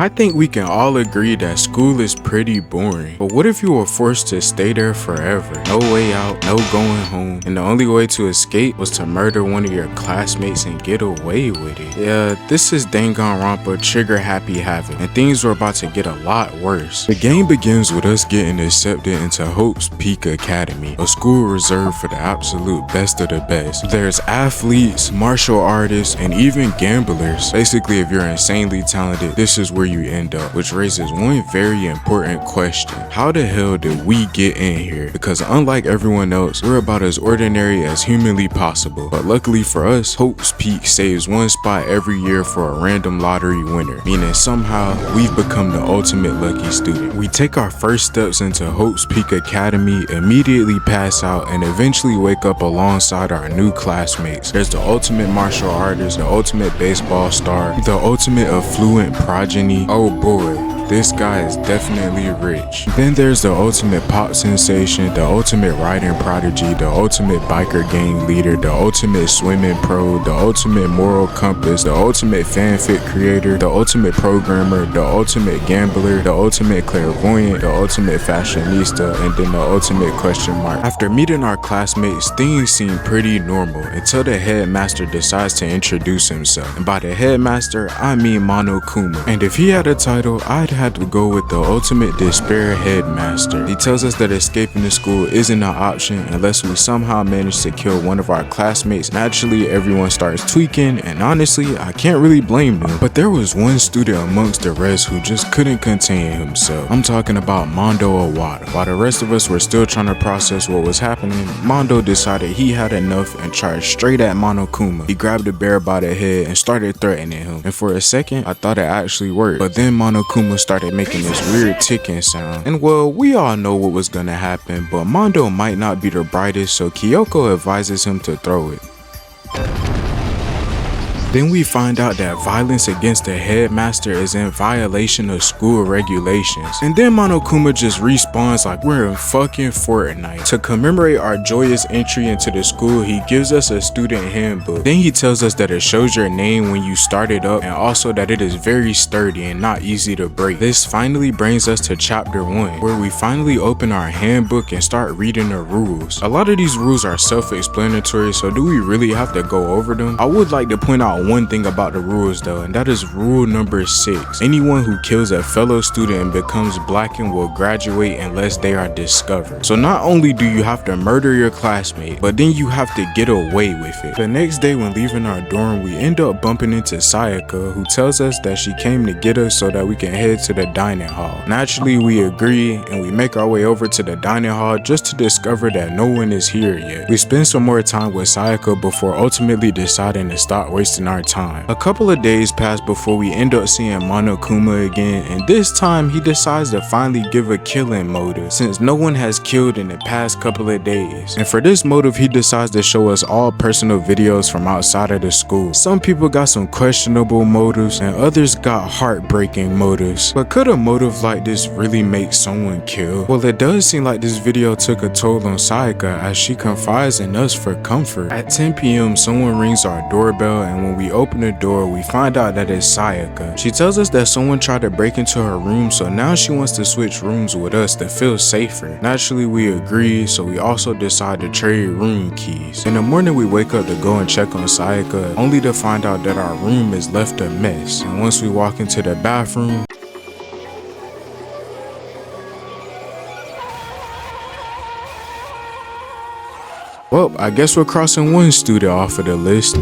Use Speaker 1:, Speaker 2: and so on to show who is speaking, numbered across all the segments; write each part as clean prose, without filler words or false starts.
Speaker 1: I think we can all agree that school is pretty boring, but what if you were forced to stay there forever? No way out, no going home, and the only way to escape was to murder one of your classmates and get away with it. Yeah, this is Danganronpa Trigger Happy Havoc, and things were about to get a lot worse. The game begins with us getting accepted into Hope's Peak Academy, a school reserved for the absolute best of the best. There's athletes, martial artists, and even gamblers. Basically, if you're insanely talented, this is where you end up, which raises one very important question. How the hell did we get in here? Because unlike everyone else, we're about as ordinary as humanly possible. But luckily for us, Hope's Peak saves one spot every year for a random lottery winner, meaning somehow we've become the ultimate lucky student. We take our first steps into Hope's Peak Academy, immediately pass out, and eventually wake up alongside our new classmates. There's the ultimate martial artist, the ultimate baseball star, the ultimate affluent progeny. Oh boy, this guy is definitely rich. Then there's the ultimate pop sensation, the ultimate riding prodigy, the ultimate biker gang leader, the ultimate swimming pro, the ultimate moral compass, the ultimate fanfic creator, the ultimate programmer, the ultimate gambler, the ultimate clairvoyant, the ultimate fashionista, and then the ultimate question mark. After meeting our classmates, things seem pretty normal until the headmaster decides to introduce himself. And by the headmaster, I mean Monokuma. And if he had a title, I'd have to go with the ultimate despair headmaster. He tells us that escaping the school isn't an option unless we somehow manage to kill one of our classmates. Naturally, everyone starts tweaking, and honestly, I can't really blame them. But there was one student amongst the rest who just couldn't contain himself. I'm talking about Mondo Awada. While the rest of us were still trying to process what was happening, Mondo decided he had enough and charged straight at Monokuma. He grabbed the bear by the head and started threatening him. And for a second, I thought it actually worked. But then Monokuma started making this weird ticking sound. And well, we all know what was gonna happen, but Mondo might not be the brightest, so Kyoko advises him to throw it. Then we find out that violence against the headmaster is in violation of school regulations. And then Monokuma just respawns like we're in fucking Fortnite. To commemorate our joyous entry into the school, he gives us a student handbook. Then he tells us that it shows your name when you start it up, and also that it is very sturdy and not easy to break. This finally brings us to chapter 1, where we finally open our handbook and start reading the rules. A lot of these rules are self-explanatory, so do we really have to go over them? I would like to point out one thing about the rules though, and that is rule number 6. Anyone who kills a fellow student and becomes blackened will graduate unless they are discovered. So not only do you have to murder your classmate, but then you have to get away with it. The next day when leaving our dorm, we end up bumping into Sayaka, who tells us that she came to get us so that we can head to the dining hall. Naturally, we agree and we make our way over to the dining hall just to discover that no one is here yet. We spend some more time with Sayaka before ultimately deciding to stop wasting our time. A couple of days pass before we end up seeing Monokuma again, and this time he decides to finally give a killing motive since no one has killed in the past couple of days. And for this motive, he decides to show us all personal videos from outside of the school. Some people got some questionable motives and others got heartbreaking motives. But could a motive like this really make someone kill? Well, it does seem like this video took a toll on Sayaka as she confides in us for comfort. At 10 p.m. someone rings our doorbell, and when we open the door, we find out that it's Sayaka. She tells us that someone tried to break into her room, so now she wants to switch rooms with us to feel safer. Naturally, we agree, so we also decide to trade room keys. In the morning, we wake up to go and check on Sayaka, only to find out that our room is left a mess. And once we walk into the bathroom, well, I guess we're crossing one student off of the list.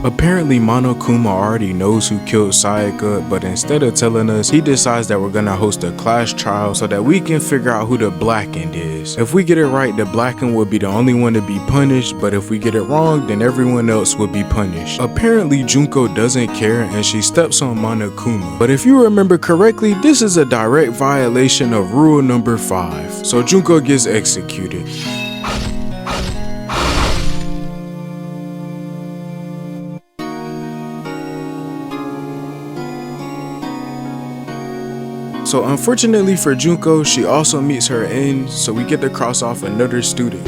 Speaker 1: Apparently Monokuma already knows who killed Sayaka, but instead of telling us, he decides that we're gonna host a class trial so that we can figure out who the blackened is. If we get it right, the blackened will be the only one to be punished, but if we get it wrong, then everyone else will be punished. Apparently Junko doesn't care and she steps on Monokuma. But if you remember correctly, this is a direct violation of rule number 5. So Junko gets executed. So unfortunately for Junko, she also meets her end, so we get to cross off another student.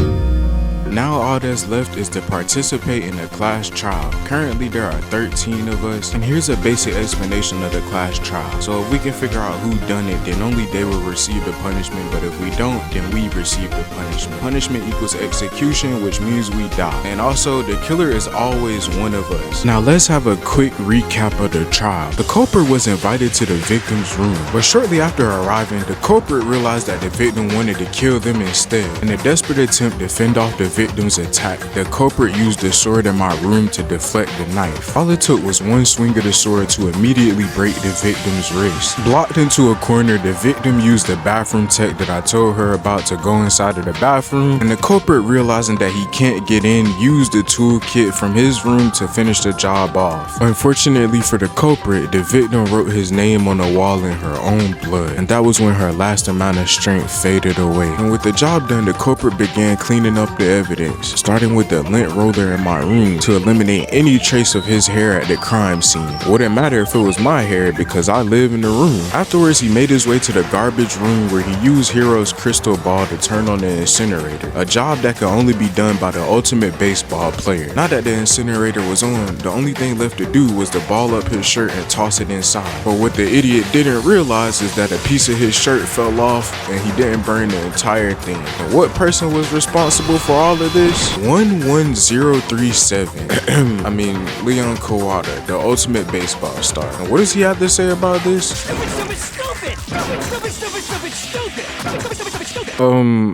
Speaker 1: Now all that's left is to participate in a class trial. Currently there are 13 of us, and here's a basic explanation of the class trial. So if we can figure out who done it, then only they will receive the punishment, but if we don't, then we receive the punishment. Punishment equals execution, which means we die. And also, the killer is always one of us. Now let's have a quick recap of the trial. The culprit was invited to the victim's room, but shortly after arriving, the culprit realized that the victim wanted to kill them instead. In a desperate attempt to fend off the victim's attack, the culprit used the sword in my room to deflect the knife. All it took was one swing of the sword to immediately break the victim's wrist. Blocked into a corner, the victim used the bathroom tech that I told her about to go inside of the bathroom, and the culprit, realizing that he can't get in, used the toolkit from his room to finish the job off. Unfortunately for the culprit, the victim wrote his name on the wall in her own blood, and that was when her last amount of strength faded away. And with the job done, the culprit began cleaning up the evidence, starting with the lint roller in my room to eliminate any trace of his hair at the crime scene. Wouldn't matter if it was my hair because I live in the room. Afterwards, he made his way to the garbage room where he used Hero's crystal ball to turn on the incinerator, a job that could only be done by the ultimate baseball player. Now that the incinerator was on, the only thing left to do was to ball up his shirt and toss it inside. But what the idiot didn't realize is that a piece of his shirt fell off and he didn't burn the entire thing. And what person was responsible for all of this? 11037. I mean, Leon Kawada, the ultimate baseball star. And what does he have to say about this?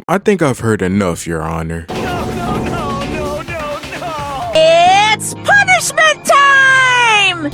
Speaker 1: I think I've heard enough, Your Honor.
Speaker 2: No. It's punishment time!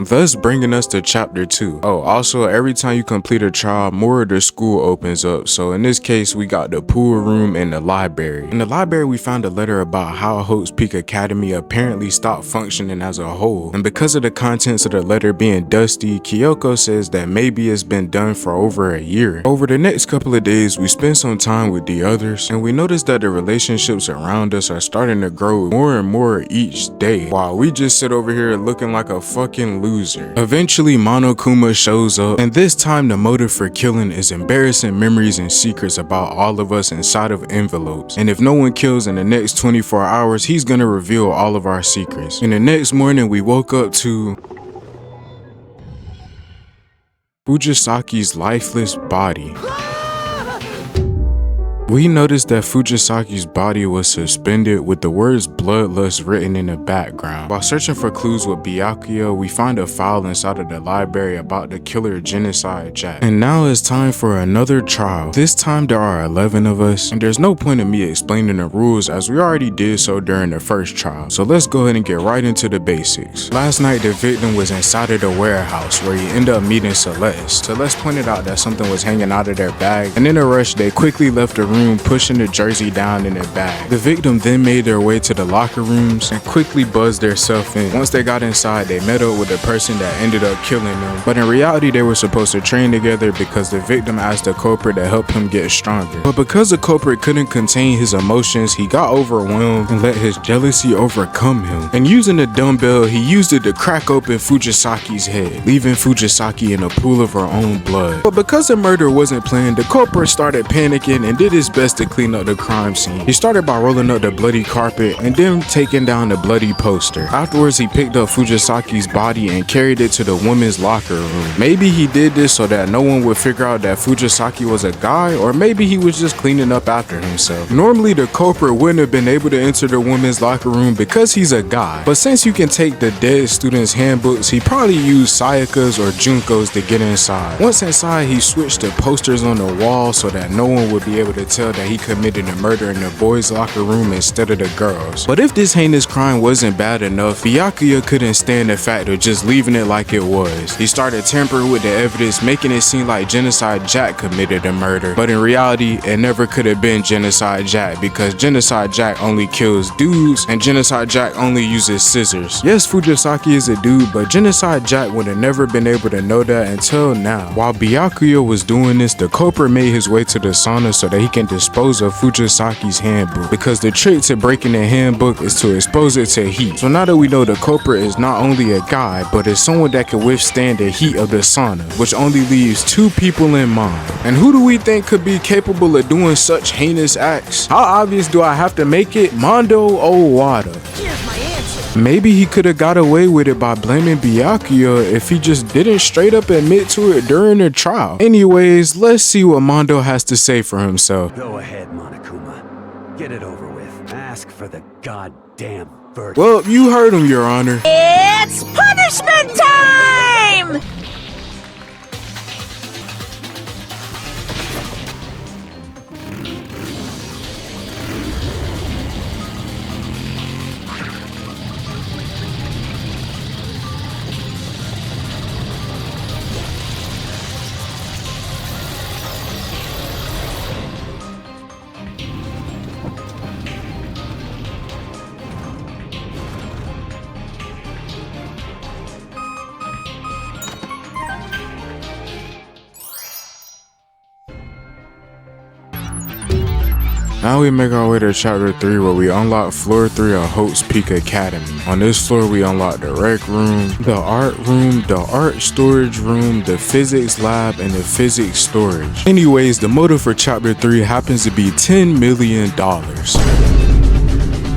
Speaker 1: Thus bringing us to chapter 2. Oh, also every time you complete a trial, more of the school opens up. So in this case, we got the pool room and the library. In the library, we found a letter about how Hope's Peak Academy apparently stopped functioning as a whole. And because of the contents of the letter being dusty, Kyoko says that maybe it's been done for over a year. Over the next couple of days, we spend some time with the others, and we notice that the relationships around us are starting to grow more and more each day, while we just sit over here looking like a fucking loser. Eventually, Monokuma shows up, and this time the motive for killing is embarrassing memories and secrets about all of us inside of envelopes. And if no one kills in the next 24 hours, he's gonna reveal all of our secrets. And the next morning, we woke up to Fujisaki's lifeless body. We noticed that Fujisaki's body was suspended with the words bloodlust written in the background. While searching for clues with Byakuya, we find a file inside of the library about the killer genocide Jack. And now it's time for another trial. This time there are 11 of us, and there's no point in me explaining the rules as we already did so during the first trial. So let's go ahead and get right into the basics. Last night the victim was inside of the warehouse where he ended up meeting Celeste. Celeste pointed out that something was hanging out of their bag, and in a rush they quickly left the room, pushing the jersey down in their bag. The victim then made their way to the locker rooms and quickly buzzed themselves in. Once they got inside, they met up with the person that ended up killing them, but in reality they were supposed to train together because the victim asked the culprit to help him get stronger. But because the culprit couldn't contain his emotions, he got overwhelmed and let his jealousy overcome him. And using a dumbbell, he used it to crack open Fujisaki's head, leaving Fujisaki in a pool of her own blood. But because the murder wasn't planned, the culprit started panicking and did his best to clean up the crime scene. He started by rolling up the bloody carpet and then taking down the bloody poster. Afterwards, he picked up Fujisaki's body and carried it to the women's locker room. Maybe he did this so that no one would figure out that Fujisaki was a guy, or maybe he was just cleaning up after himself. Normally, the culprit wouldn't have been able to enter the women's locker room because he's a guy, but since you can take the dead students' handbooks, he probably used Sayaka's or Junko's to get inside. Once inside, he switched to posters on the wall so that no one would be able to tell that he committed a murder in the boys' locker room instead of the girls. But if this heinous crime wasn't bad enough, Byakuya couldn't stand the fact of just leaving it like it was. He started tampering with the evidence, making it seem like Genocide Jack committed the murder. But in reality, it never could have been Genocide Jack, because Genocide Jack only kills dudes and Genocide Jack only uses scissors. Yes, Fujisaki is a dude, but Genocide Jack would have never been able to know that until now. While Byakuya was doing this, the culprit made his way to the sauna so that he can dispose of Fujisaki's handbook, because the trick to breaking the handbook is to expose it to heat. So now that we know the culprit is not only a guy, but is someone that can withstand the heat of the sauna, which only leaves 2 people in mind. And who do we think could be capable of doing such heinous acts? How obvious do I have to make it? Mondo Owada.
Speaker 2: Here's my answer.
Speaker 1: Maybe he could have got away with it by blaming Byakuya if he just didn't straight up admit to it during the trial. Anyways, let's see what Mondo has to say for himself.
Speaker 3: Go ahead, Monokuma. Get it over with. Ask for the goddamn verdict.
Speaker 1: Well, you heard him, Your Honor.
Speaker 2: It's punishment time!
Speaker 1: Now we make our way to chapter 3, where we unlock floor 3 of Hope's Peak Academy. On this floor we unlock the rec room, the art storage room, the physics lab, and the physics storage. Anyways, the motive for chapter 3 happens to be $10 million.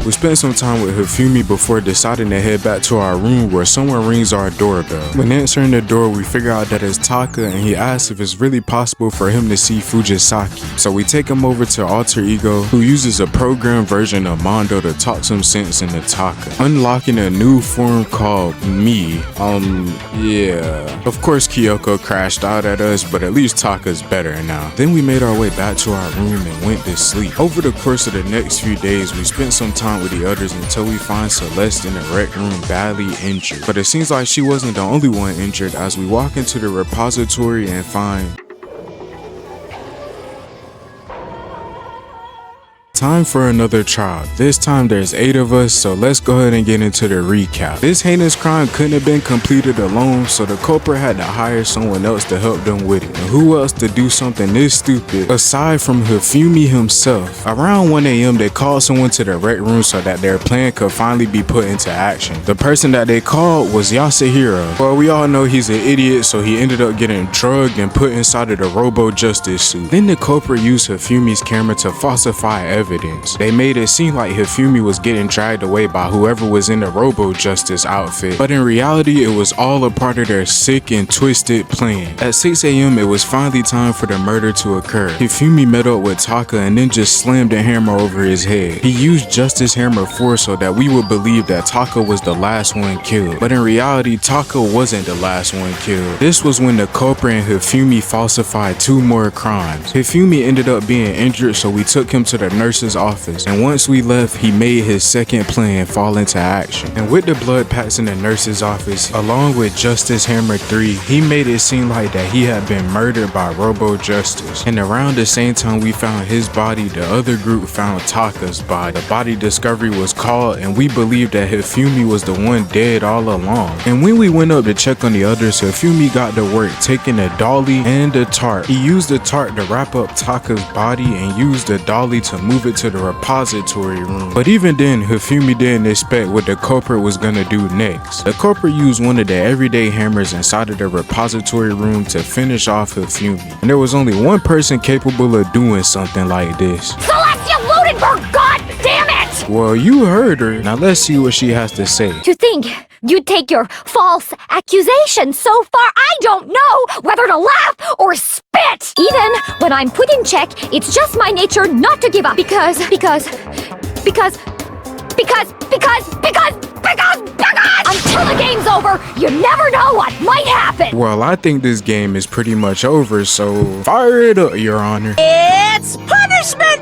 Speaker 1: We spent some time with Hifumi before deciding to head back to our room, where someone rings our doorbell. When answering the door, we figure out that it's Taka, and he asks if it's really possible for him to see Fujisaki. So we take him over to Alter Ego, who uses a programmed version of Mondo to talk some sense into Taka, unlocking a new form called Me. Yeah. Of course Kyoko crashed out at us, but at least Taka's better now. Then we made our way back to our room and went to sleep. Over the course of the next few days, we spent some time with the others until we find Celeste in the rec room badly injured. But it seems like she wasn't the only one injured, as we walk into the repository and find time for another trial. This time there's 8 of us, so let's go ahead and get into the recap. This heinous crime couldn't have been completed alone, so the culprit had to hire someone else to help them with it. And who else to do something this stupid aside from Hifumi himself? Around 1 AM they called someone to the rec room so that their plan could finally be put into action. The person that they called was Yasuhiro. Well, we all know he's an idiot, so he ended up getting drugged and put inside of the Robo Justice suit. Then the culprit used Hifumi's camera to falsify evidence. They made it seem like Hifumi was getting dragged away by whoever was in the Robo Justice outfit, but in reality it was all a part of their sick and twisted plan. At 6 AM it was finally time for the murder to occur. Hifumi met up with Taka and then just slammed a hammer over his head. He used Justice Hammer 4 so that we would believe that Taka was the last one killed, but in reality Taka wasn't the last one killed. This was when the culprit and Hifumi falsified 2 more crimes. Hifumi ended up being injured, so we took him to the nurse's office, and once we left he made his second plan fall into action. And with the blood packs in the nurse's office along with Justice Hammer 3, he made it seem like that he had been murdered by Robo Justice. And around the same time we found his body, the other group found Taka's body. The body discovery was called, and we believed that Hifumi was the one dead all along. And when we went up to check on the others, Hifumi got to work taking a dolly and a tarp. He used the tarp to wrap up Taka's body and used the dolly to move it to the repository room. But even then, Hifumi didn't expect what the culprit was gonna do next. The culprit used one of the everyday hammers inside of the repository room to finish off Hifumi. And there was only one person capable of doing something like this.
Speaker 4: Celestia Ludenberg, god damn it!
Speaker 1: Well, you heard her. Now let's see what she has to say.
Speaker 4: To think you'd take your false accusation so far, I don't know whether to laugh or spit! Even when I'm put in check, it's just my nature not to give up because until the game's over, you never know what might happen!
Speaker 1: Well, I think this game is pretty much over, so fire it up, Your Honor.
Speaker 2: It's punishment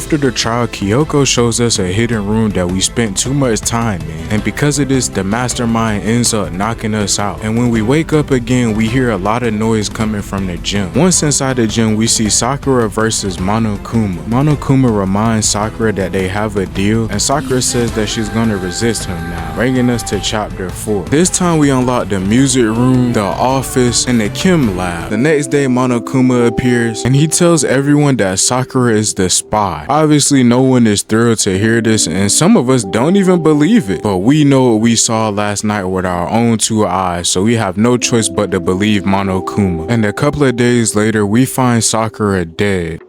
Speaker 1: After the trial, Kyoko shows us a hidden room that we spent too much time in, and because of this, the mastermind ends up knocking us out. And when we wake up again, we hear a lot of noise coming from the gym. Once inside the gym, we see Sakura versus Monokuma. Monokuma reminds Sakura that they have a deal, and Sakura says that she's gonna resist him now, bringing us to chapter 4. This time we unlock the music room, the office, and the chem lab. The next day, Monokuma appears, and he tells everyone that Sakura is the spy. Obviously, no one is thrilled to hear this, and some of us don't even believe it. But we know what we saw last night with our own 2 eyes, so we have no choice but to believe Monokuma. And a couple of days later, we find Sakura dead.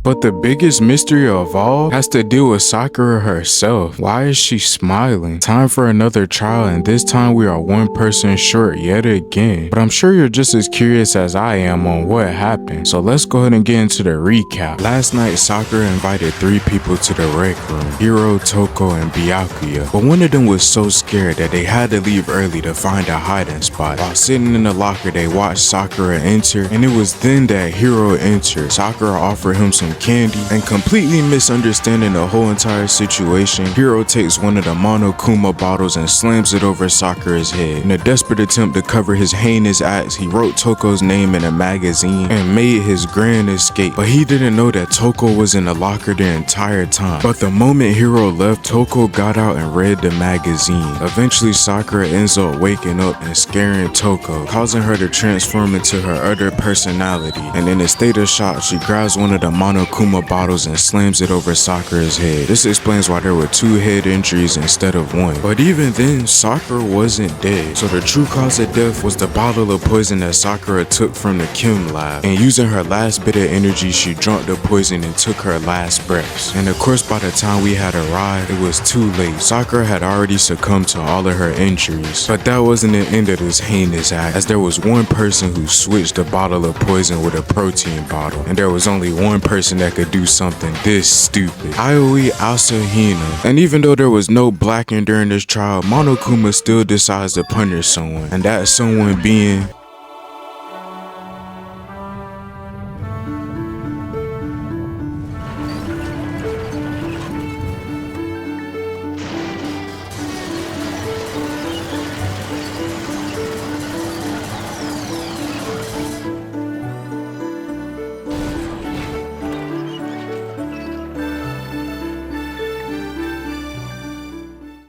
Speaker 1: But the biggest mystery of all has to do with Sakura herself. Why is she smiling? Time for another trial, and this time we are 1 person short yet again. But I'm sure you're just as curious as I am on what happened. So let's go ahead and get into the recap. Last night, Sakura invited 3 people to the rec room: Hiro, Toko, and Byakuya. But one of them was so scared that they had to leave early to find a hiding spot. While sitting in the locker, they watched Sakura enter, and it was then that Hiro entered. Sakura offered him some candy, and completely misunderstanding the whole entire situation, Hiro takes one of the Monokuma bottles and slams it over Sakura's head. In a desperate attempt to cover his heinous acts, he wrote Toko's name in a magazine and made his grand escape. But he didn't know that Toko was in the locker the entire time. But the moment Hiro left, Toko got out and read the magazine. Eventually, Sakura ends up waking up and scaring Toko, causing her to transform into her other personality. And in a state of shock, she grabs one of the Monokuma bottles and slams it over Sakura's head. This explains why there were 2 head injuries instead of 1. But even then, Sakura wasn't dead. So the true cause of death was the bottle of poison that Sakura took from the chem lab. And using her last bit of energy, she drank the poison and took her last breaths. And of course, by the time we had arrived, it was too late. Sakura had already succumbed to all of her injuries. But that wasn't the end of this heinous act, as there was 1 person who switched the bottle of poison with a protein bottle. And there was only 1 person that could do something this stupid: Ioi Asahina. And even though there was no blacking during this trial, Monokuma still decides to punish someone, and that someone being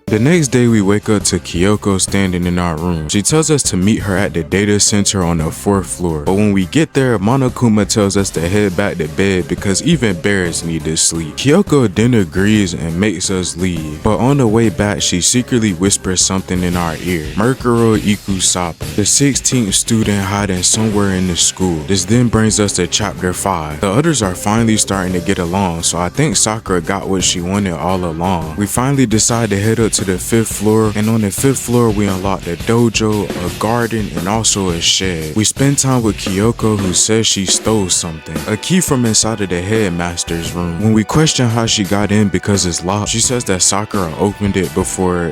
Speaker 1: The next day, we wake up to Kyoko standing in our room. She tells us to meet her at the data center on the 4th floor. But when we get there, Monokuma tells us to head back to bed because even bears need to sleep. Kyoko then agrees and makes us leave. But on the way back, she secretly whispers something in our ear: Merkuro Ikusapa, the 16th student hiding somewhere in the school. This then brings us to chapter 5. The others are finally starting to get along, so I think Sakura got what she wanted all along. We finally decide to head up to the 5th floor, and on the 5th floor we unlock the dojo, a garden, and also a shed. We spend time with Kyoko, who says she stole something, a key from inside of the headmaster's room. When we question how she got in because it's locked, she says that Sakura opened it before,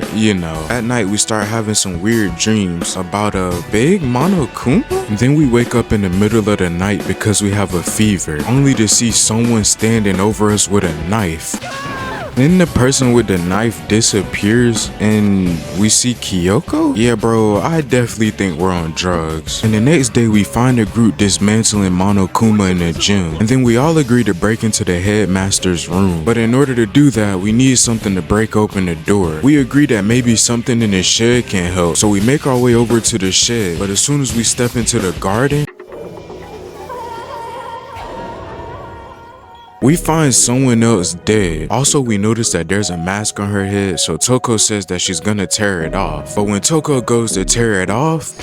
Speaker 1: At night we start having some weird dreams about a big Monokuma, and then we wake up in the middle of the night because we have a fever, only to see someone standing over us with a knife. Then the person with the knife disappears and we see Kyoko? Yeah, bro, I definitely think we're on drugs. And the next day we find a group dismantling Monokuma in the gym. And then we all agree to break into the headmaster's room. But in order to do that, we need something to break open the door. We agree that maybe something in the shed can help. So we make our way over to the shed. But as soon as we step into the garden, we find someone else dead. Also, we notice that there's a mask on her head, so Toko says that she's gonna tear it off. But when Toko goes to tear it off,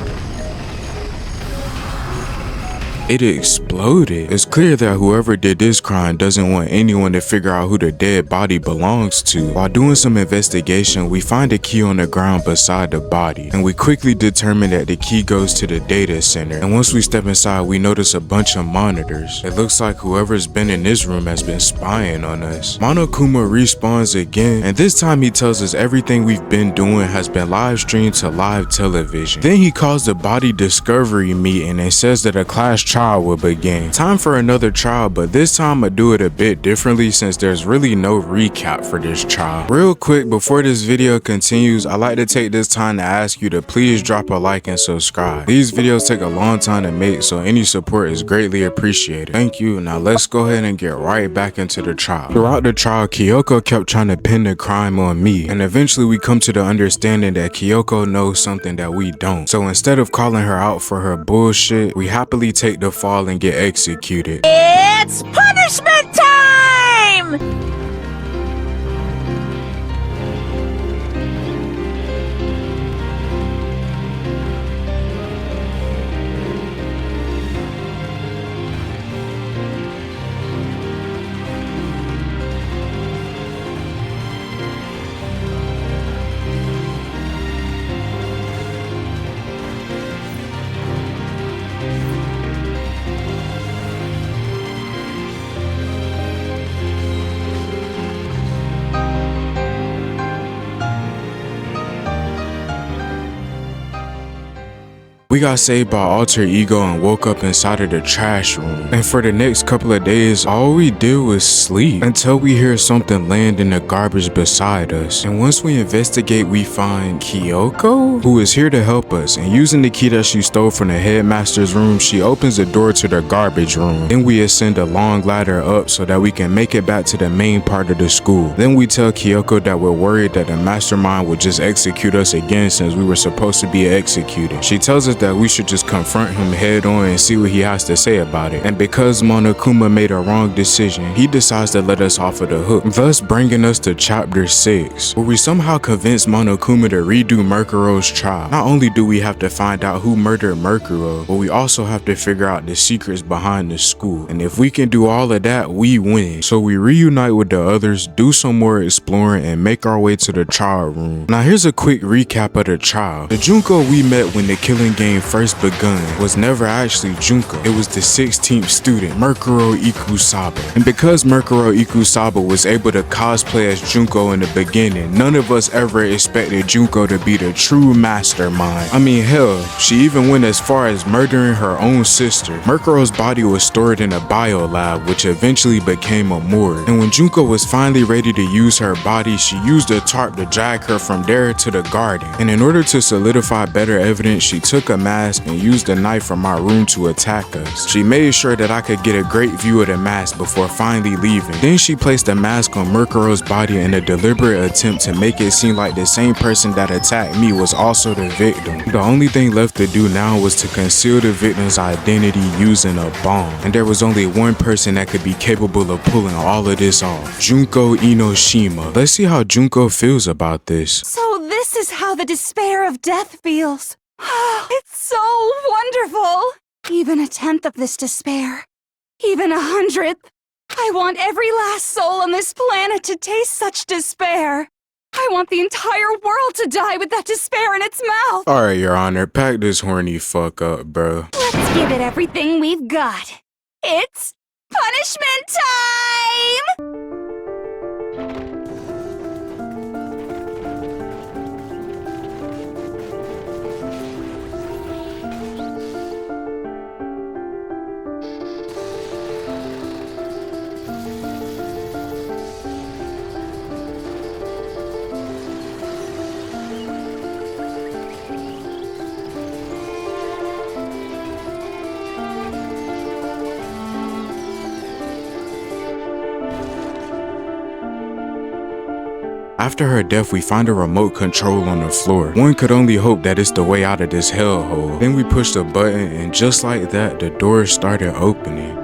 Speaker 1: It exploded. It's clear that whoever did this crime doesn't want anyone to figure out who the dead body belongs to. While doing some investigation, we find a key on the ground beside the body, and we quickly determine that the key goes to the data center. And once we step inside, we notice a bunch of monitors. It looks like whoever's been in this room has been spying on us. Monokuma respawns again, and this time he tells us everything we've been doing has been live streamed to live television. Then he calls the body discovery meeting and says that a class trial will begin. Time for another trial, but this time I do it a bit differently since there's really no recap for this trial. Real quick, before this video continues, I like to take this time to ask you to please drop a like and subscribe. These videos take a long time to make, so any support is greatly appreciated. Thank you. Now let's go ahead and get right back into the trial. Throughout the trial, Kyoko kept trying to pin the crime on me, and eventually we come to the understanding that Kyoko knows something that we don't. So instead of calling her out for her bullshit, we happily take the fall and get executed.
Speaker 2: It's punishment time!
Speaker 1: We got saved by alter ego and woke up inside of the trash room. And for the next couple of days, all we did was sleep until we hear something land in the garbage beside us. And once we investigate, we find Kyoko, who is here to help us. And using the key that she stole from the headmaster's room, she opens the door to the garbage room. Then we ascend a long ladder up so that we can make it back to the main part of the school. Then we tell Kyoko that we're worried that the mastermind would just execute us again since we were supposed to be executed. She tells us that we should just confront him head on and see what he has to say about it. And because Monokuma made a wrong decision, he decides to let us off of the hook, thus bringing us to chapter 6, where we somehow convince Monokuma to redo Merkuro's trial. Not only do we have to find out who murdered Merkuro, but we also have to figure out the secrets behind the school. And if we can do all of that, we win. So we reunite with the others, do some more exploring, and make our way to the trial room. Now here's a quick recap of the trial. The Junko we met when the killing game first begun was never actually Junko. It was the 16th student, Merkuro Ikusaba. And because Merkuro Ikusaba was able to cosplay as Junko in the beginning, none of us ever expected Junko to be the true mastermind. I mean, hell, she even went as far as murdering her own sister. Merkuro's body was stored in a biolab, which eventually became a morgue. And when Junko was finally ready to use her body, she used a tarp to drag her from there to the garden. And in order to solidify better evidence, she took a mask and used a knife from my room to attack us. She made sure that I could get a great view of the mask before finally leaving. Then she placed a mask on Merkuro's body in a deliberate attempt to make it seem like the same person that attacked me was also the victim. The only thing left to do now was to conceal the victim's identity using a bomb. And there was only one person that could be capable of pulling all of this off: Junko Inoshima. Let's see how Junko feels about this.
Speaker 5: So this is how the despair of death feels. It's so wonderful! Even a tenth of this despair, even 100th. I want every last soul on this planet to taste such despair. I want the entire world to die with that despair in its mouth.
Speaker 1: Alright, Your Honor, pack this horny fuck up, bro.
Speaker 5: Let's give it everything we've got. It's punishment time!
Speaker 1: After her death, we find a remote control on the floor. One could only hope that it's the way out of this hellhole. Then we pushed a button, and just like that, the door started opening.